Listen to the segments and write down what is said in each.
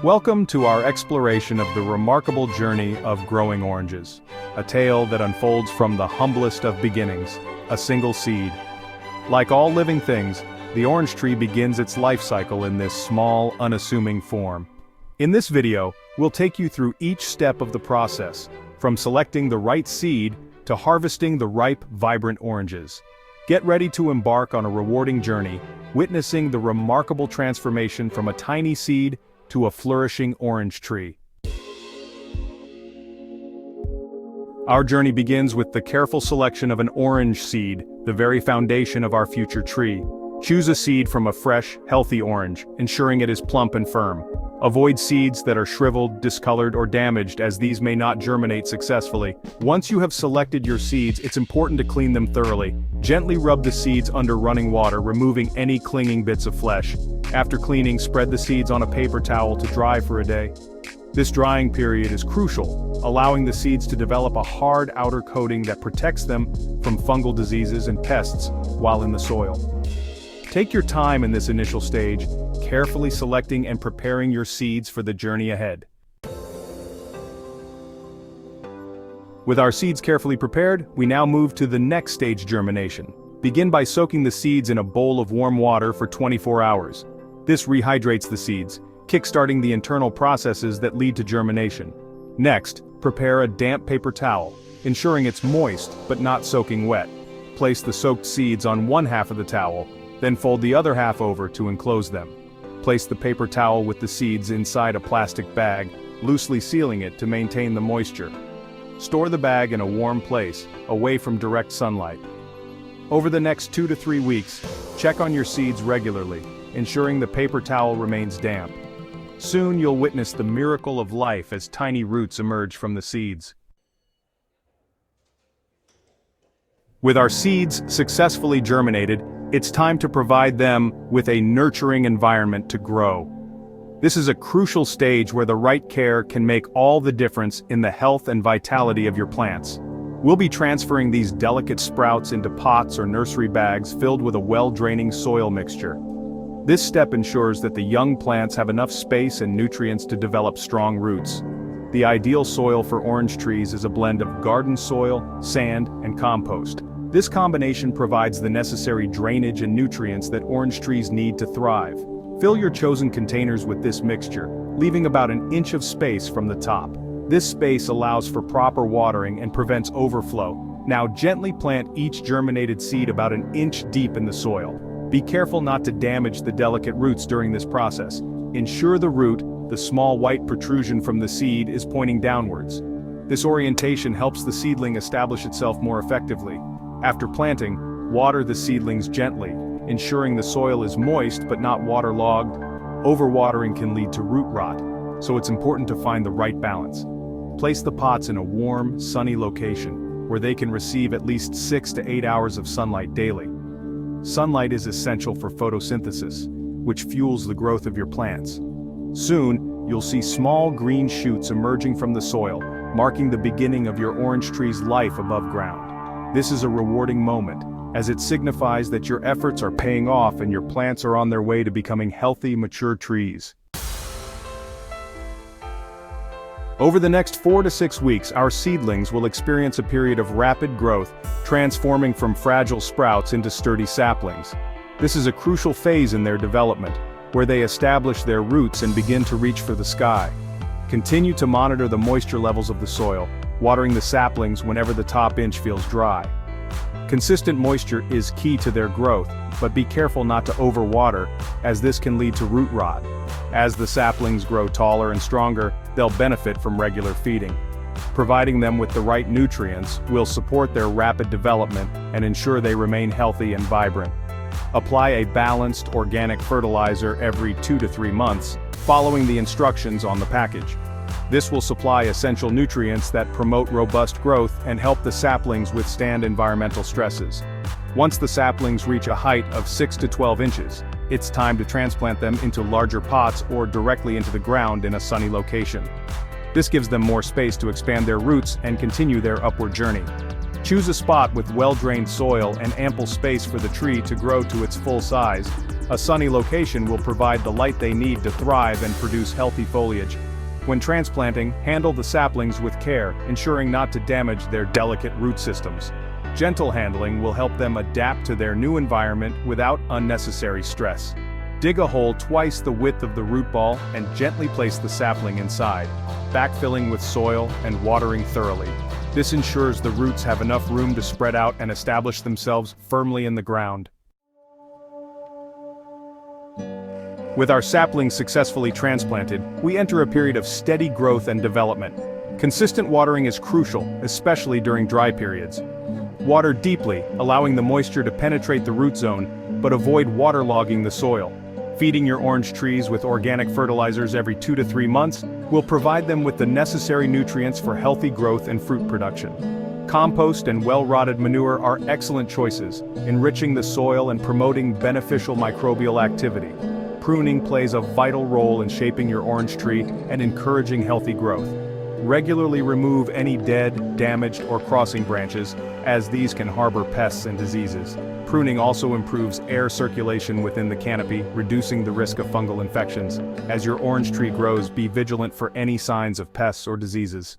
Welcome to our exploration of the remarkable journey of growing oranges. A tale that unfolds from the humblest of beginnings, a single seed. Like all living things, the orange tree begins its life cycle in this small, unassuming form. In this video, we'll take you through each step of the process, from selecting the right seed to harvesting the ripe, vibrant oranges. Get ready to embark on a rewarding journey, witnessing the remarkable transformation from a tiny seed to a flourishing orange tree. Our journey begins with the careful selection of an orange seed, the very foundation of our future tree. Choose a seed from a fresh, healthy orange, ensuring it is plump and firm. Avoid seeds that are shriveled, discolored, or damaged, as these may not germinate successfully. Once you have selected your seeds, it's important to clean them thoroughly. Gently rub the seeds under running water, removing any clinging bits of flesh. After cleaning, spread the seeds on a paper towel to dry for a day. This drying period is crucial, allowing the seeds to develop a hard outer coating that protects them from fungal diseases and pests while in the soil. Take your time in this initial stage, carefully selecting and preparing your seeds for the journey ahead. With our seeds carefully prepared, we now move to the next stage: germination. Begin by soaking the seeds in a bowl of warm water for 24 hours. This rehydrates the seeds, kickstarting the internal processes that lead to germination. Next, prepare a damp paper towel, ensuring it's moist but not soaking wet. Place the soaked seeds on one half of the towel, then fold the other half over to enclose them. Place the paper towel with the seeds inside a plastic bag, loosely sealing it to maintain the moisture. Store the bag in a warm place, away from direct sunlight. Over the next 2 to 3 weeks, check on your seeds regularly, ensuring the paper towel remains damp. Soon you'll witness the miracle of life as tiny roots emerge from the seeds. With our seeds successfully germinated, it's time to provide them with a nurturing environment to grow. This is a crucial stage where the right care can make all the difference in the health and vitality of your plants. We'll be transferring these delicate sprouts into pots or nursery bags filled with a well-draining soil mixture. This step ensures that the young plants have enough space and nutrients to develop strong roots. The ideal soil for orange trees is a blend of garden soil, sand, and compost. This combination provides the necessary drainage and nutrients that orange trees need to thrive. Fill your chosen containers with this mixture, leaving about an inch of space from the top. This space allows for proper watering and prevents overflow. Now gently plant each germinated seed about an inch deep in the soil. Be careful not to damage the delicate roots during this process. Ensure the root, the small white protrusion from the seed, is pointing downwards. This orientation helps the seedling establish itself more effectively. After planting, water the seedlings gently, ensuring the soil is moist but not waterlogged. Overwatering can lead to root rot, so it's important to find the right balance. Place the pots in a warm, sunny location, where they can receive at least 6 to 8 hours of sunlight daily. Sunlight is essential for photosynthesis, which fuels the growth of your plants. Soon, you'll see small green shoots emerging from the soil, marking the beginning of your orange tree's life above ground. This is a rewarding moment, as it signifies that your efforts are paying off and your plants are on their way to becoming healthy, mature trees. Over the next 4 to 6 weeks, our seedlings will experience a period of rapid growth, transforming from fragile sprouts into sturdy saplings. This is a crucial phase in their development, where they establish their roots and begin to reach for the sky. Continue to monitor the moisture levels of the soil, watering the saplings whenever the top inch feels dry. Consistent moisture is key to their growth, but be careful not to overwater, as this can lead to root rot. As the saplings grow taller and stronger, they'll benefit from regular feeding. Providing them with the right nutrients will support their rapid development and ensure they remain healthy and vibrant. Apply a balanced organic fertilizer every 2 to 3 months, following the instructions on the package. This will supply essential nutrients that promote robust growth and help the saplings withstand environmental stresses. Once the saplings reach a height of 6 to 12 inches, it's time to transplant them into larger pots or directly into the ground in a sunny location. This gives them more space to expand their roots and continue their upward journey. Choose a spot with well-drained soil and ample space for the tree to grow to its full size. A sunny location will provide the light they need to thrive and produce healthy foliage. When transplanting, handle the saplings with care, ensuring not to damage their delicate root systems. Gentle handling will help them adapt to their new environment without unnecessary stress. Dig a hole twice the width of the root ball and gently place the sapling inside, backfilling with soil and watering thoroughly. This ensures the roots have enough room to spread out and establish themselves firmly in the ground. With our saplings successfully transplanted, we enter a period of steady growth and development. Consistent watering is crucial, especially during dry periods. Water deeply, allowing the moisture to penetrate the root zone, but avoid waterlogging the soil. Feeding your orange trees with organic fertilizers every 2 to 3 months will provide them with the necessary nutrients for healthy growth and fruit production. Compost and well-rotted manure are excellent choices, enriching the soil and promoting beneficial microbial activity. Pruning plays a vital role in shaping your orange tree and encouraging healthy growth. Regularly remove any dead, damaged, or crossing branches, as these can harbor pests and diseases. Pruning also improves air circulation within the canopy, reducing the risk of fungal infections. As your orange tree grows, be vigilant for any signs of pests or diseases.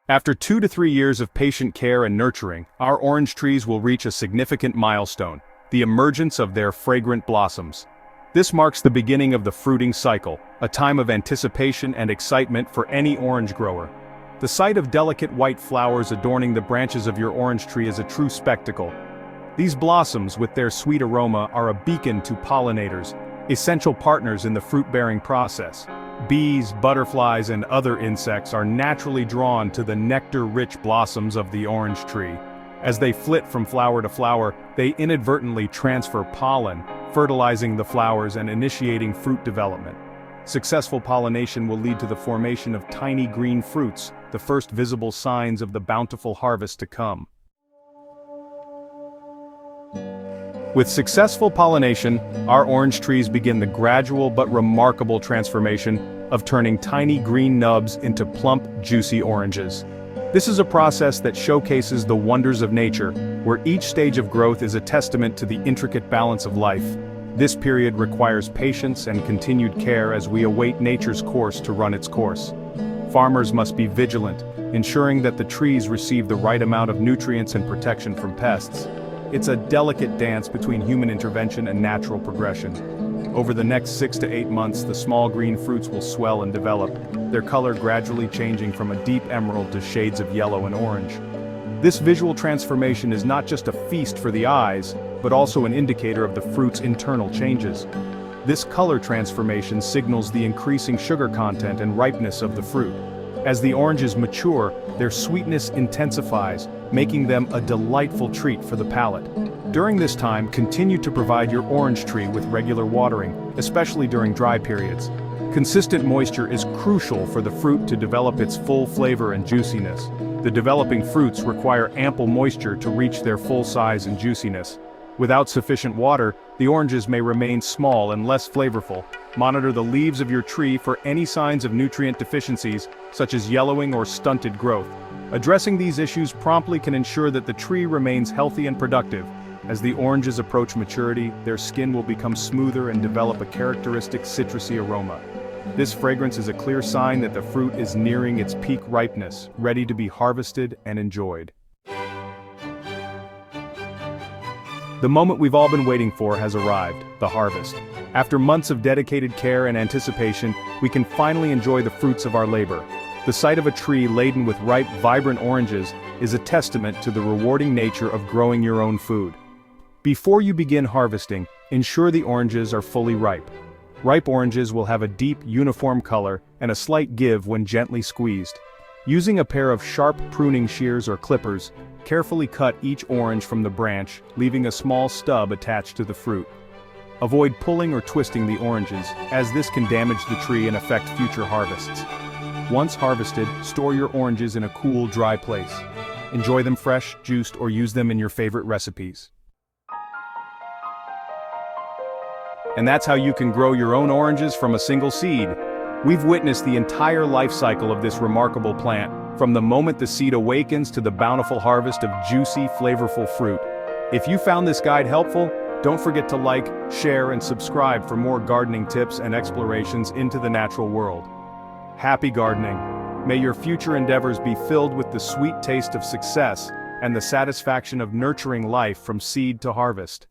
After 2 to 3 years of patient care and nurturing, our orange trees will reach a significant milestone: the emergence of their fragrant blossoms. This marks the beginning of the fruiting cycle, a time of anticipation and excitement for any orange grower. The sight of delicate white flowers adorning the branches of your orange tree is a true spectacle. These blossoms, with their sweet aroma, are a beacon to pollinators, essential partners in the fruit-bearing process. Bees, butterflies, and other insects are naturally drawn to the nectar-rich blossoms of the orange tree. As they flit from flower to flower, they inadvertently transfer pollen, fertilizing the flowers and initiating fruit development. Successful pollination will lead to the formation of tiny green fruits, the first visible signs of the bountiful harvest to come. With successful pollination, our orange trees begin the gradual but remarkable transformation of turning tiny green nubs into plump, juicy oranges. This is a process that showcases the wonders of nature, where each stage of growth is a testament to the intricate balance of life. This period requires patience and continued care as we await nature's course to run its course. Farmers must be vigilant, ensuring that the trees receive the right amount of nutrients and protection from pests. It's a delicate dance between human intervention and natural progression. Over the next 6 to 8 months, the small green fruits will swell and develop, their color gradually changing from a deep emerald to shades of yellow and orange. This visual transformation is not just a feast for the eyes, but also an indicator of the fruit's internal changes. This color transformation signals the increasing sugar content and ripeness of the fruit. As the oranges mature, their sweetness intensifies, making them a delightful treat for the palate. During this time, continue to provide your orange tree with regular watering, especially during dry periods. Consistent moisture is crucial for the fruit to develop its full flavor and juiciness. The developing fruits require ample moisture to reach their full size and juiciness. Without sufficient water, the oranges may remain small and less flavorful. Monitor the leaves of your tree for any signs of nutrient deficiencies, such as yellowing or stunted growth. Addressing these issues promptly can ensure that the tree remains healthy and productive. As the oranges approach maturity, their skin will become smoother and develop a characteristic citrusy aroma. This fragrance is a clear sign that the fruit is nearing its peak ripeness, ready to be harvested and enjoyed. The moment we've all been waiting for has arrived, the harvest. After months of dedicated care and anticipation, we can finally enjoy the fruits of our labor. The sight of a tree laden with ripe, vibrant oranges is a testament to the rewarding nature of growing your own food. Before you begin harvesting, ensure the oranges are fully ripe. Ripe oranges will have a deep, uniform color and a slight give when gently squeezed. Using a pair of sharp pruning shears or clippers, carefully cut each orange from the branch, leaving a small stub attached to the fruit. Avoid pulling or twisting the oranges, as this can damage the tree and affect future harvests. Once harvested, store your oranges in a cool, dry place. Enjoy them fresh, juiced, or use them in your favorite recipes. And that's how you can grow your own oranges from a single seed. We've witnessed the entire life cycle of this remarkable plant, from the moment the seed awakens to the bountiful harvest of juicy, flavorful fruit. If you found this guide helpful, don't forget to like, share, and subscribe for more gardening tips and explorations into the natural world. Happy gardening! May your future endeavors be filled with the sweet taste of success and the satisfaction of nurturing life from seed to harvest.